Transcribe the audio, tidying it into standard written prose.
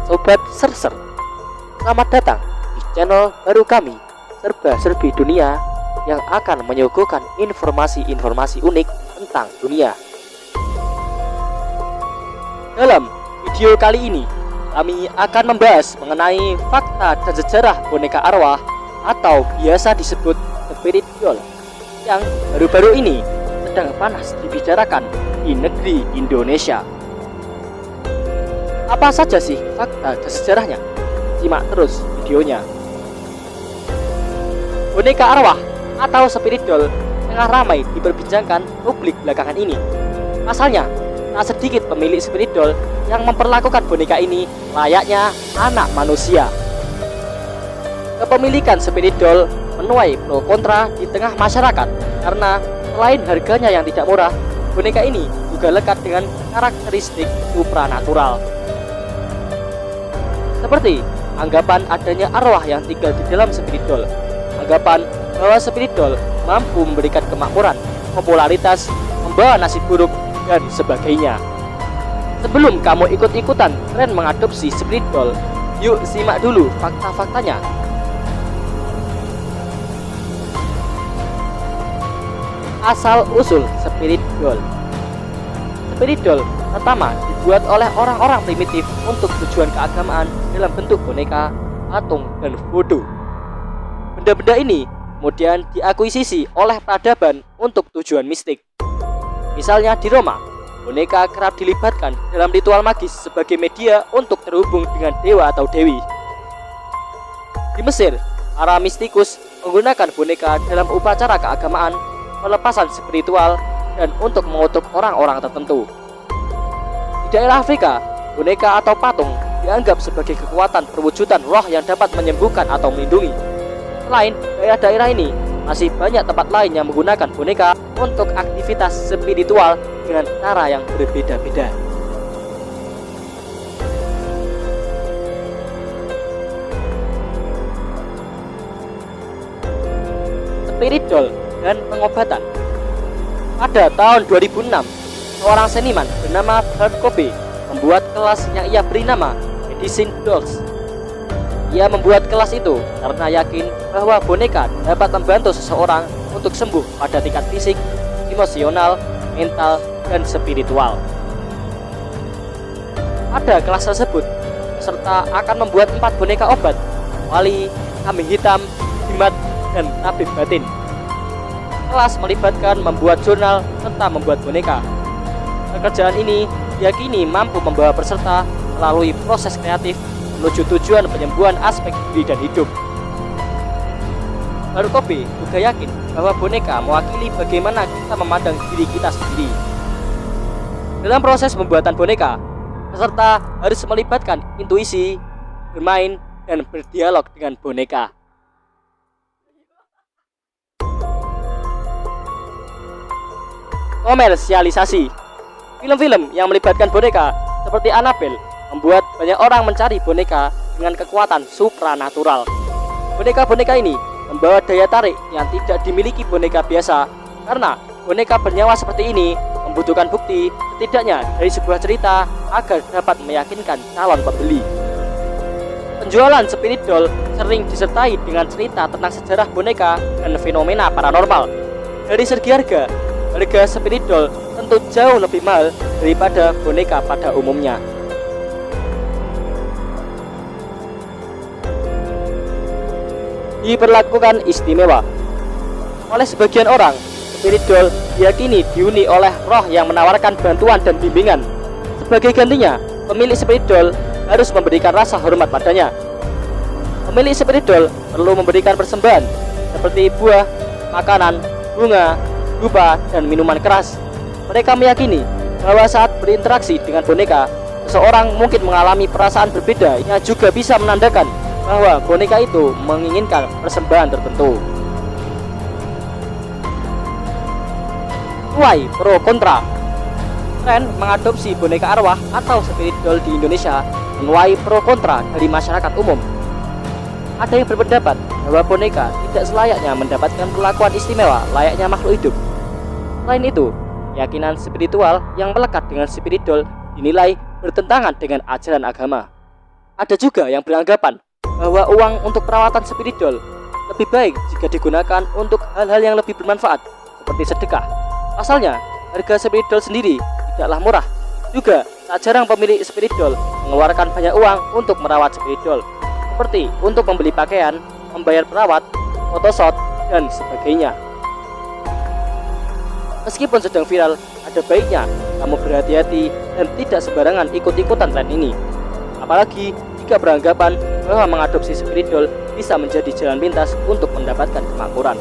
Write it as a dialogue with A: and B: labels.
A: Sobat Serser, selamat datang di channel baru kami, Serba-Serbi Dunia, yang akan menyuguhkan informasi-informasi unik tentang dunia. Dalam video kali ini, kami akan membahas mengenai fakta dan sejarah boneka arwah atau biasa disebut spirit doll yang baru-baru ini sedang panas dibicarakan di negeri Indonesia. Apa saja sih fakta dan sejarahnya? Simak terus videonya. Boneka arwah atau spirit doll tengah ramai diperbincangkan publik belakangan ini. Pasalnya, tak sedikit pemilik spirit doll yang memperlakukan boneka ini layaknya anak manusia. Kepemilikan spirit doll menuai pro kontra di tengah masyarakat karena selain harganya yang tidak murah, boneka ini juga lekat dengan karakteristik supranatural. Seperti anggapan adanya arwah yang tinggal di dalam spirit doll, anggapan bahwa spirit doll mampu memberikan kemakmuran, popularitas, membawa nasib buruk, dan sebagainya. Sebelum kamu ikut-ikutan tren mengadopsi spirit doll, yuk simak dulu fakta-faktanya. Asal-usul spirit doll. Spirit doll pertama dibuat oleh orang-orang primitif untuk tujuan keagamaan dalam bentuk boneka, patung, dan voodoo. Benda-benda ini kemudian diakuisisi oleh peradaban untuk tujuan mistik. Misalnya di Roma, boneka kerap dilibatkan dalam ritual magis sebagai media untuk terhubung dengan dewa atau dewi. Di Mesir, para mistikus menggunakan boneka dalam upacara keagamaan, pelepasan spiritual, dan untuk mengutuk orang-orang tertentu. Di daerah Afrika, boneka atau patung dianggap sebagai kekuatan perwujudan roh yang dapat menyembuhkan atau melindungi. Selain daerah-daerah ini, masih banyak tempat lain yang menggunakan boneka untuk aktivitas spiritual dengan cara yang berbeda-beda. Spirit doll dan pengobatan. Pada tahun 2006, seorang seniman bernama Kurt Cobain membuat kelas yang ia beri nama Medicine Dolls. Ia membuat kelas itu karena yakin bahwa boneka dapat membantu seseorang untuk sembuh pada tingkat fisik, emosional, mental, dan spiritual. Pada kelas tersebut, peserta akan membuat 4 boneka obat, wali, kambing hitam, jimat, dan tabib batin. Kelas melibatkan membuat jurnal serta membuat boneka. Pekerjaan ini diyakini mampu membawa peserta melalui proses kreatif menuju tujuan penyembuhan aspek diri dan hidup. Kurt Cobain juga yakin bahwa boneka mewakili bagaimana kita memandang diri kita sendiri. Dalam proses pembuatan boneka, peserta harus melibatkan intuisi, bermain, dan berdialog dengan boneka. Komersialisasi. Film-film yang melibatkan boneka seperti Annabelle membuat banyak orang mencari boneka dengan kekuatan supranatural. Boneka-boneka ini membawa daya tarik yang tidak dimiliki boneka biasa karena boneka bernyawa seperti ini membutuhkan bukti setidaknya dari sebuah cerita agar dapat meyakinkan calon pembeli. Penjualan spirit doll sering disertai dengan cerita tentang sejarah boneka dan fenomena paranormal. Dari segi harga spirit doll tentu jauh lebih mahal daripada boneka pada umumnya. Diperlakukan istimewa. Oleh sebagian orang, spirit doll diyakini dihuni oleh roh yang menawarkan bantuan dan bimbingan. Sebagai gantinya, pemilik spirit doll harus memberikan rasa hormat padanya. Pemilik spirit doll perlu memberikan persembahan seperti buah, makanan, bunga, dupa, dan minuman keras. Mereka meyakini bahwa saat berinteraksi dengan boneka, seseorang mungkin mengalami perasaan berbeda yang juga bisa menandakan bahwa boneka itu menginginkan persembahan tertentu. Tuai pro kontra. Tren mengadopsi boneka arwah atau spirit doll di Indonesia menuai pro kontra dari masyarakat umum. Ada yang berpendapat bahwa boneka tidak selayaknya mendapatkan perlakuan istimewa layaknya makhluk hidup. Selain itu, keyakinan spiritual yang melekat dengan spirit doll dinilai bertentangan dengan ajaran agama. Ada juga yang beranggapan bahwa uang untuk perawatan spirit doll lebih baik jika digunakan untuk hal-hal yang lebih bermanfaat seperti sedekah. Pasalnya, harga spirit doll sendiri tidaklah murah. Juga, tak jarang pemilik spirit doll mengeluarkan banyak uang untuk merawat spirit doll, seperti untuk membeli pakaian, membayar perawat, photoshoot, dan sebagainya. Meskipun sedang viral, ada baiknya kamu berhati-hati dan tidak sembarangan ikut-ikutan tren ini. Apalagi jika beranggapan bahwa mengadopsi spirit doll bisa menjadi jalan pintas untuk mendapatkan kemakmuran.